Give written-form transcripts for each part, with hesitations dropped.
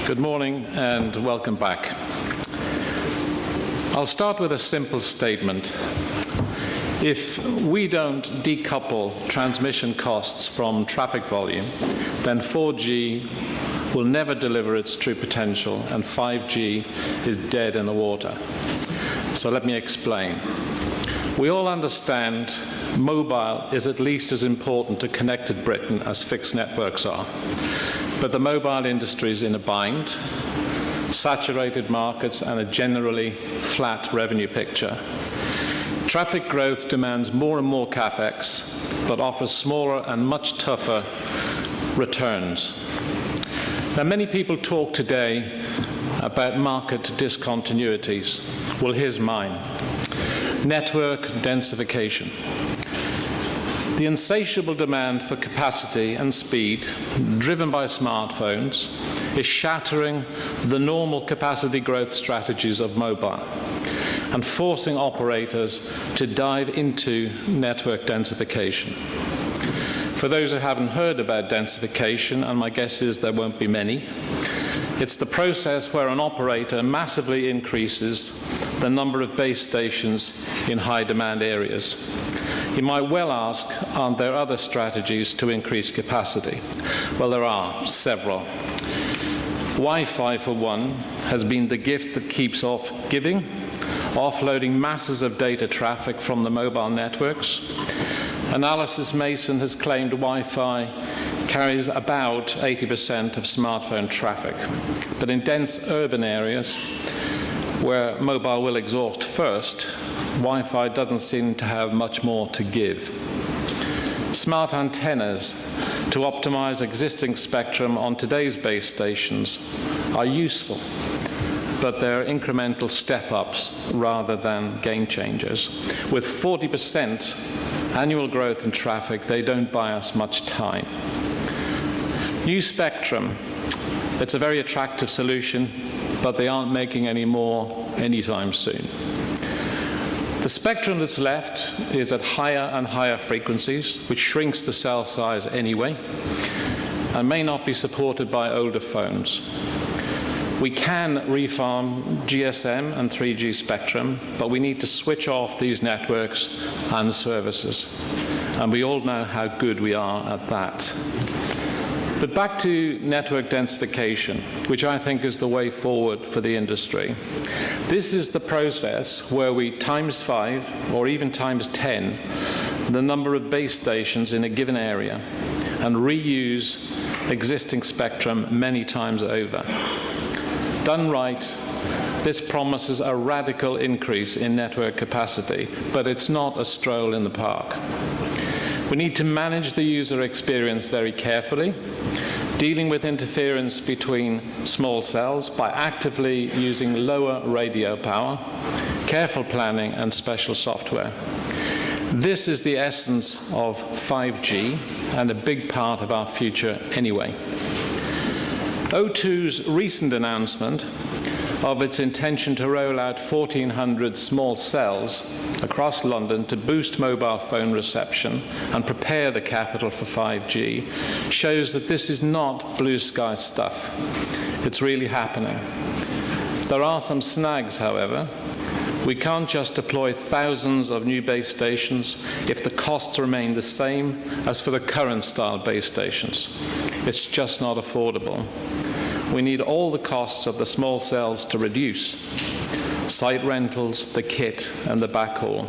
Good morning and welcome back. I'll start with a simple statement. If we don't decouple transmission costs from traffic volume, then 4G will never deliver its true potential and 5G is dead in the water. So let me explain. We all understand mobile is at least as important to connected Britain as fixed networks are. But the mobile industry is in a bind, saturated markets, and a generally flat revenue picture. Traffic growth demands more and more capex, but offers smaller and much tougher returns. Now, many people talk today about market discontinuities. Well, here's mine. Network densification. The insatiable demand for capacity and speed, driven by smartphones, is shattering the normal capacity growth strategies of mobile and forcing operators to dive into network densification. For those who haven't heard about densification, and my guess is there won't be many, it's the process where an operator massively increases the number of base stations in high-demand areas. You might well ask, aren't there other strategies to increase capacity? Well, there are several. Wi-Fi, for one, has been the gift that keeps off giving, offloading masses of data traffic from the mobile networks. Analysis Mason has claimed Wi-Fi carries about 80% of smartphone traffic. But in dense urban areas, where mobile will exhaust first, Wi-Fi doesn't seem to have much more to give. Smart antennas to optimize existing spectrum on today's base stations are useful, but they're incremental step-ups rather than game changers. With 40% annual growth in traffic, they don't buy us much time. New spectrum, it's a very attractive solution, but they aren't making any more anytime soon. The spectrum that's left is at higher and higher frequencies, which shrinks the cell size anyway, and may not be supported by older phones. We can refarm GSM and 3G spectrum, but we need to switch off these networks and services. And we all know how good we are at that. But back to network densification, which I think is the way forward for the industry. This is the process where we times 5 or even times 10 the number of base stations in a given area and reuse existing spectrum many times over. Done right, this promises a radical increase in network capacity, but it's not a stroll in the park. We need to manage the user experience very carefully, dealing with interference between small cells by actively using lower radio power, careful planning, and special software. This is the essence of 5G and a big part of our future anyway. O2's recent announcement of its intention to roll out 1,400 small cells across London to boost mobile phone reception and prepare the capital for 5G shows that this is not blue sky stuff. It's really happening. There are some snags, however. We can't just deploy thousands of new base stations if the costs remain the same as for the current style base stations. It's just not affordable. We need all the costs of the small cells to reduce: site rentals, the kit, and the backhaul.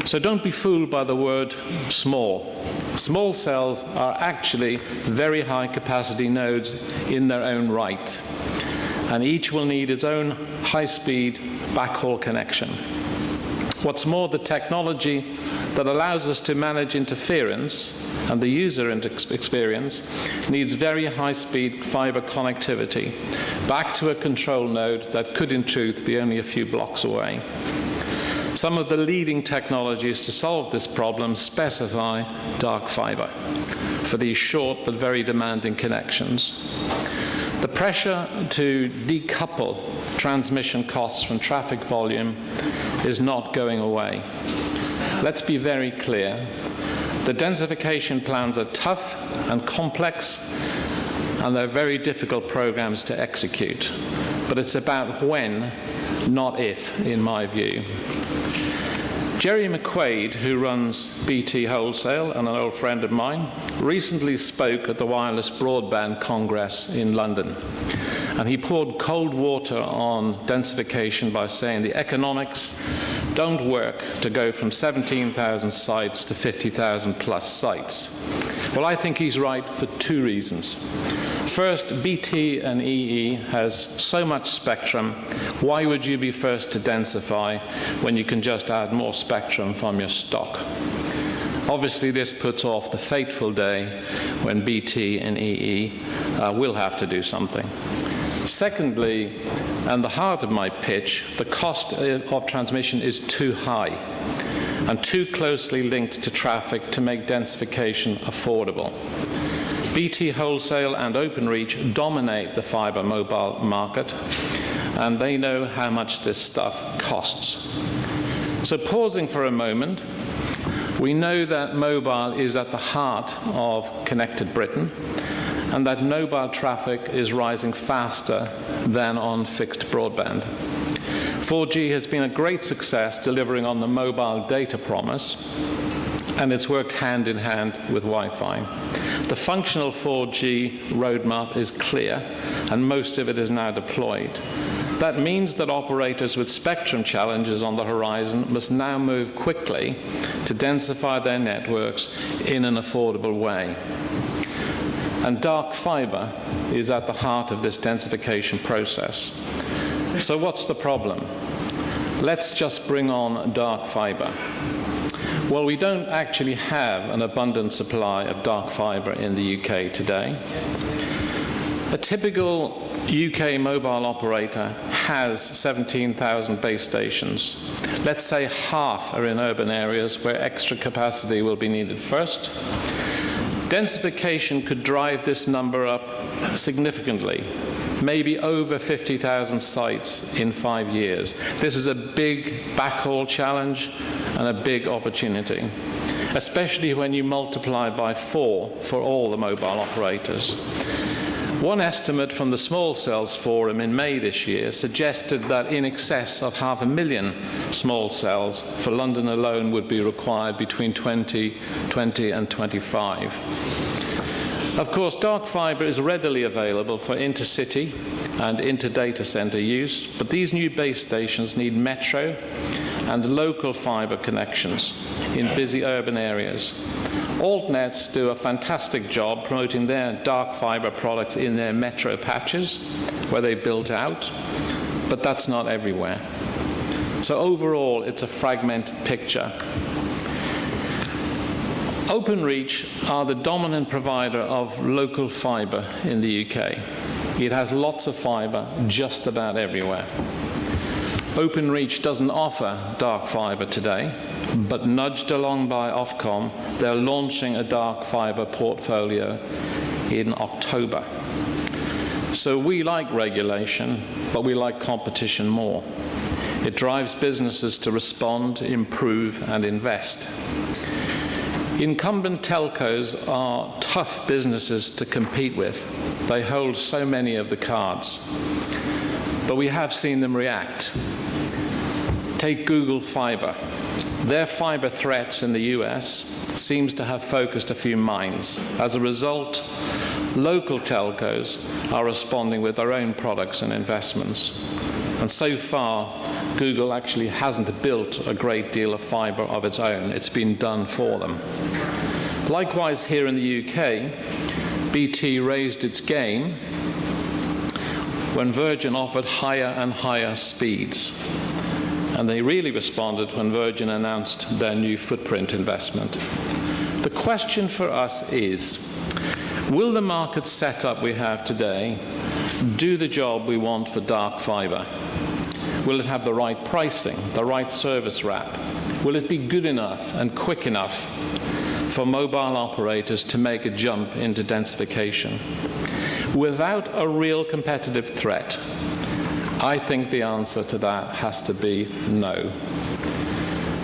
So don't be fooled by the word small. Small cells are actually very high capacity nodes in their own right, and each will need its own high-speed backhaul connection. What's more, the technology that allows us to manage interference and the user experience needs very high-speed fiber connectivity back to a control node that could in truth be only a few blocks away. Some of the leading technologies to solve this problem specify dark fiber for these short but very demanding connections. The pressure to decouple transmission costs from traffic volume is not going away. Let's be very clear. The densification plans are tough and complex, and they're very difficult programs to execute. But it's about when, not if, in my view. Jerry McQuaid, who runs BT Wholesale and an old friend of mine, recently spoke at the Wireless Broadband Congress in London. And he poured cold water on densification by saying the economics don't work to go from 17,000 sites to 50,000 plus sites. Well, I think he's right for two reasons. First, BT and EE has so much spectrum. Why would you be first to densify when you can just add more spectrum from your stock? Obviously, this puts off the fateful day when BT and EE will have to do something. Secondly, and the heart of my pitch, the cost of transmission is too high and too closely linked to traffic to make densification affordable. BT Wholesale and Openreach dominate the fibre mobile market, and they know how much this stuff costs. So pausing for a moment, we know that mobile is at the heart of connected Britain, and that mobile traffic is rising faster than on fixed broadband. 4G has been a great success delivering on the mobile data promise, and it's worked hand in hand with Wi-Fi. The functional 4G roadmap is clear, and most of it is now deployed. That means that operators with spectrum challenges on the horizon must now move quickly to densify their networks in an affordable way. And dark fibre is at the heart of this densification process. So what's the problem? Let's just bring on dark fibre. Well, we don't actually have an abundant supply of dark fibre in the UK today. A typical UK mobile operator has 17,000 base stations. Let's say half are in urban areas where extra capacity will be needed first. Densification could drive this number up significantly, maybe over 50,000 sites in 5 years. This is a big backhaul challenge and a big opportunity, especially when you multiply by 4 for all the mobile operators. One estimate from the Small Cells Forum in May this year suggested that in excess of 500,000 small cells for London alone would be required between 2020 and 25. Of course, dark fibre is readily available for intercity and inter-data centre use, but these new base stations need metro and local fibre connections in busy urban areas. Altnets do a fantastic job promoting their dark fibre products in their metro patches where they built out, but that's not everywhere. So overall, it's a fragmented picture. Openreach are the dominant provider of local fibre in the UK. It has lots of fibre just about everywhere. Openreach doesn't offer dark fibre today, but nudged along by Ofcom, they're launching a dark fibre portfolio in October. So we like regulation, but we like competition more. It drives businesses to respond, improve, and invest. Incumbent telcos are tough businesses to compete with. They hold so many of the cards. But we have seen them react. Take Google Fibre. Their fibre threats in the US seems to have focused a few minds. As a result, local telcos are responding with their own products and investments. And so far, Google actually hasn't built a great deal of fibre of its own. It's been done for them. Likewise, here in the UK, BT raised its game when Virgin offered higher and higher speeds. And they really responded when Virgin announced their new footprint investment. The question for us is, will the market setup we have today do the job we want for dark fibre? Will it have the right pricing, the right service wrap? Will it be good enough and quick enough for mobile operators to make a jump into densification? Without a real competitive threat, I think the answer to that has to be no.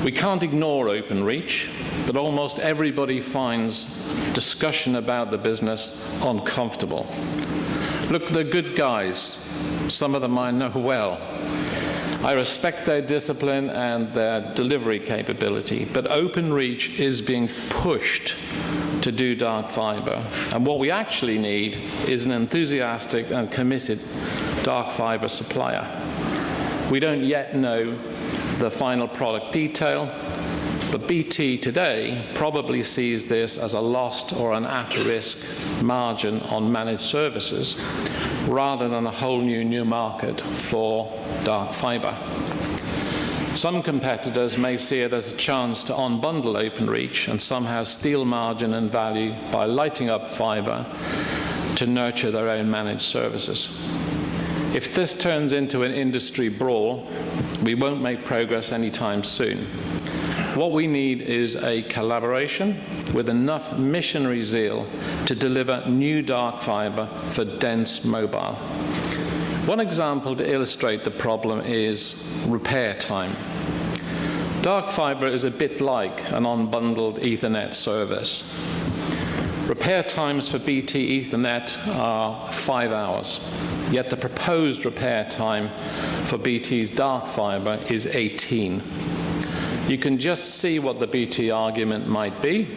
We can't ignore Openreach, but almost everybody finds discussion about the business uncomfortable. Look, they're good guys. Some of them I know well. I respect their discipline and their delivery capability, but Openreach is being pushed to do dark fiber. And what we actually need is an enthusiastic and committed dark fiber supplier. We don't yet know the final product detail, but BT today probably sees this as a lost or an at-risk margin on managed services rather than a whole new market for dark fiber. Some competitors may see it as a chance to unbundle Openreach and somehow steal margin and value by lighting up fiber to nurture their own managed services. If this turns into an industry brawl, we won't make progress anytime soon. What we need is a collaboration with enough missionary zeal to deliver new dark fiber for dense mobile. One example to illustrate the problem is repair time. Dark fiber is a bit like an unbundled Ethernet service. Repair times for BT Ethernet are 5 hours, yet the proposed repair time for BT's dark fiber is 18. You can just see what the BT argument might be.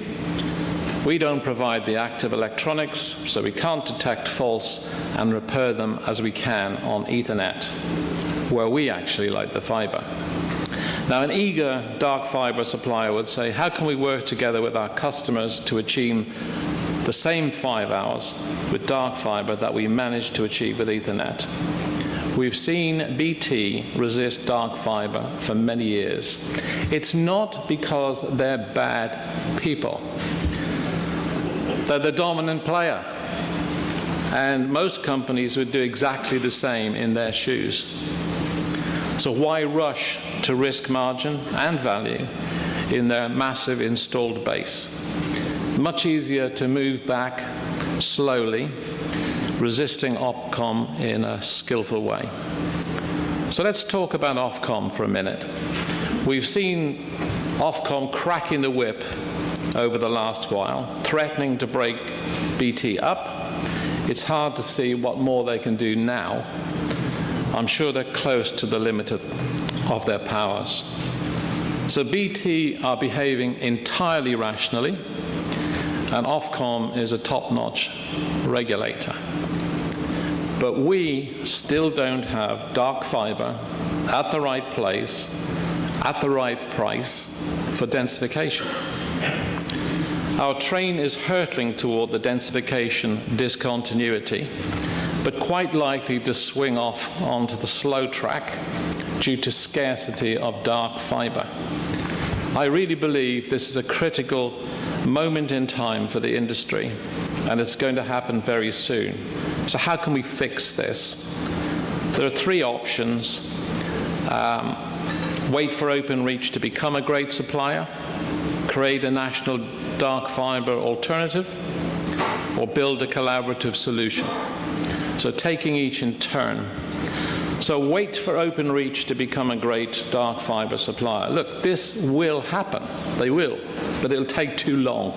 We don't provide the active electronics, so we can't detect faults and repair them as we can on Ethernet, where we actually light the fiber. Now, an eager dark fiber supplier would say, how can we work together with our customers to achieve the same 5 hours with dark fiber that we managed to achieve with Ethernet? We've seen BT resist dark fiber for many years. It's not because they're bad people. They're the dominant player. And most companies would do exactly the same in their shoes. So why rush to risk margin and value in their massive installed base? Much easier to move back slowly, resisting Ofcom in a skillful way. So let's talk about Ofcom for a minute. We've seen Ofcom cracking the whip over the last while, threatening to break BT up. It's hard to see what more they can do now. I'm sure they're close to the limit of their powers. So BT are behaving entirely rationally, and Ofcom is a top-notch regulator. But we still don't have dark fiber at the right place, at the right price for densification. Our train is hurtling toward the densification discontinuity, but quite likely to swing off onto the slow track due to scarcity of dark fiber. I really believe this is a critical moment in time for the industry, and it's going to happen very soon. So how can we fix this? There are 3 options. Wait for Openreach to become a great supplier, create a national dark fiber alternative, or build a collaborative solution. So taking each in turn. So wait for Openreach to become a great dark fiber supplier. Look, this will happen. They will, but it'll take too long.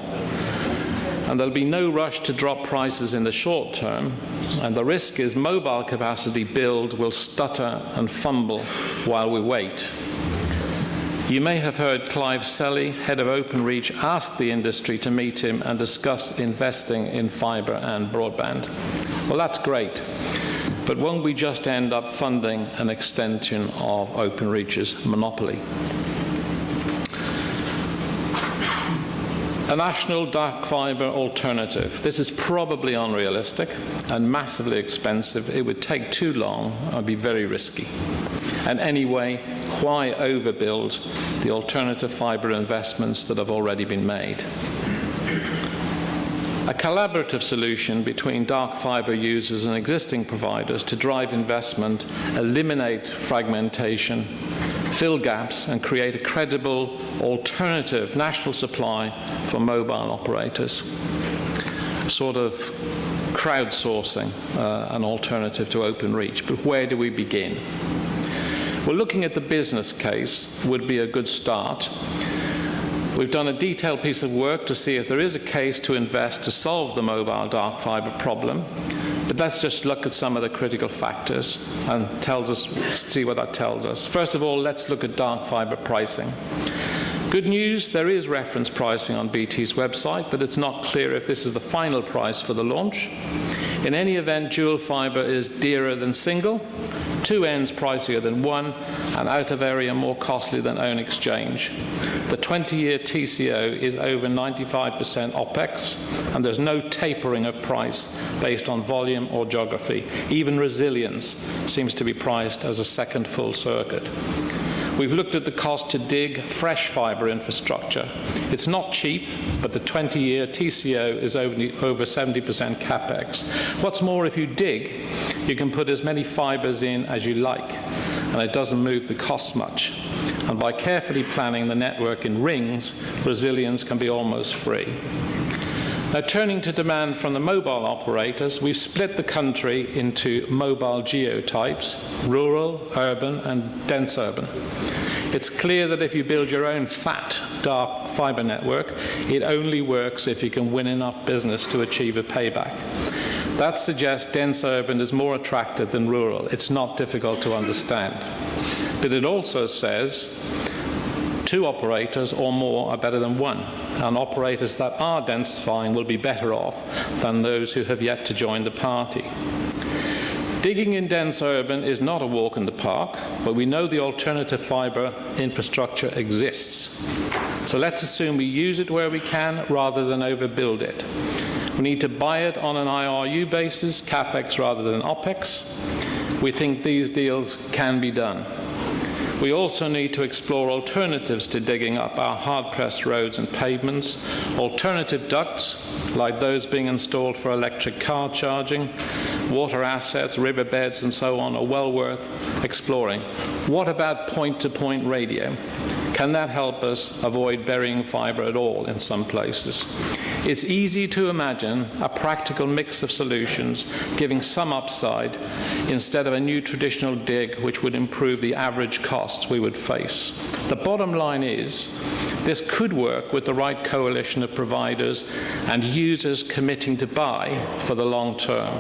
And there'll be no rush to drop prices in the short term, and the risk is mobile capacity build will stutter and fumble while we wait. You may have heard Clive Selly, head of Openreach, ask the industry to meet him and discuss investing in fibre and broadband. Well, that's great, but won't we just end up funding an extension of Openreach's monopoly? A national dark fiber alternative. This is probably unrealistic and massively expensive. It would take too long and be very risky. And anyway, why overbuild the alternative fiber investments that have already been made? A collaborative solution between dark fiber users and existing providers to drive investment, eliminate fragmentation, fill gaps, and create a credible alternative national supply for mobile operators. Sort of crowdsourcing an alternative to Openreach. But where do we begin? Well, looking at the business case would be a good start. We've done a detailed piece of work to see if there is a case to invest to solve the mobile dark fiber problem, but Let's just look at some of the critical factors and see what that tells us. First of all, let's look at dark fibre pricing. Good news, there is reference pricing on BT's website, but it's not clear if this is the final price for the launch. In any event, dual fibre is dearer than single, 2 ends pricier than 1, and out of area more costly than own exchange. The 20-year TCO is over 95% OPEX, and there's no tapering of price based on volume or geography. Even resilience seems to be priced as a second full circuit. We've looked at the cost to dig fresh fibre infrastructure. It's not cheap, but the 20-year TCO is over 70% capex. What's more, if you dig, you can put as many fibres in as you like, and it doesn't move the cost much. And by carefully planning the network in rings, resilience can be almost free. Now, turning to demand from the mobile operators, we've split the country into mobile geotypes, rural, urban, and dense urban. It's clear that if you build your own fat, dark fibre network, it only works if you can win enough business to achieve a payback. That suggests dense urban is more attractive than rural. It's not difficult to understand. But it also says 2 operators or more are better than 1, and operators that are densifying will be better off than those who have yet to join the party. Digging in dense urban is not a walk in the park, but we know the alternative fibre infrastructure exists. So let's assume we use it where we can rather than overbuild it. We need to buy it on an IRU basis, capex rather than OPEX. We think these deals can be done. We also need to explore alternatives to digging up our hard-pressed roads and pavements, alternative ducts, like those being installed for electric car charging, water assets, riverbeds, and so on, are well worth exploring. What about point-to-point radio? Can that help us avoid burying fibre at all in some places? It's easy to imagine a practical mix of solutions giving some upside instead of a new traditional dig which would improve the average costs we would face. The bottom line is this could work with the right coalition of providers and users committing to buy for the long term.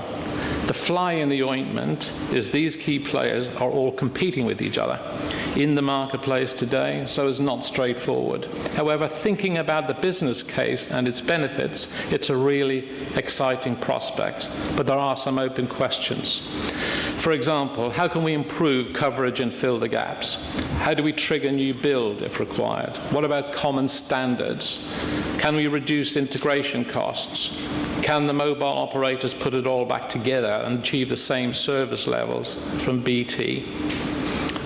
The fly in the ointment is these key players are all competing with each other in the marketplace today, so it's not straightforward. However, thinking about the business case and its benefits, it's a really exciting prospect, but there are some open questions. For example, how can we improve coverage and fill the gaps? How do we trigger new build if required? What about common standards? Can we reduce integration costs? Can the mobile operators put it all back together and achieve the same service levels from BT?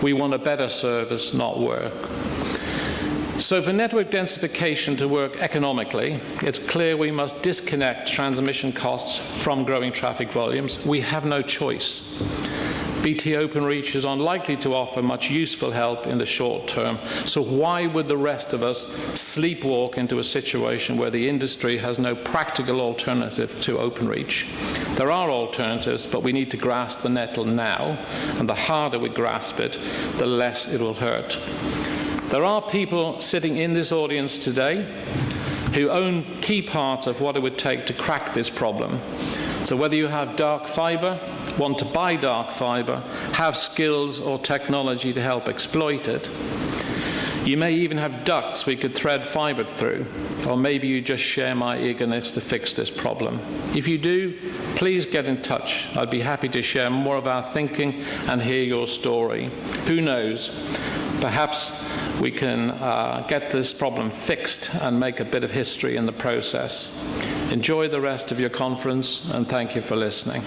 We want a better service, not work. So for network densification to work economically, it's clear we must disconnect transmission costs from growing traffic volumes. We have no choice. BT Openreach is unlikely to offer much useful help in the short term, so why would the rest of us sleepwalk into a situation where the industry has no practical alternative to Openreach? There are alternatives, but we need to grasp the nettle now, and the harder we grasp it, the less it will hurt. There are people sitting in this audience today who own key parts of what it would take to crack this problem. So whether you have dark fibre, want to buy dark fibre, have skills or technology to help exploit it, you may even have ducts we could thread fibre through, or maybe you just share my eagerness to fix this problem. If you do, please get in touch. I'd be happy to share more of our thinking and hear your story. Who knows? Perhaps we can get this problem fixed and make a bit of history in the process. Enjoy the rest of your conference, and thank you for listening.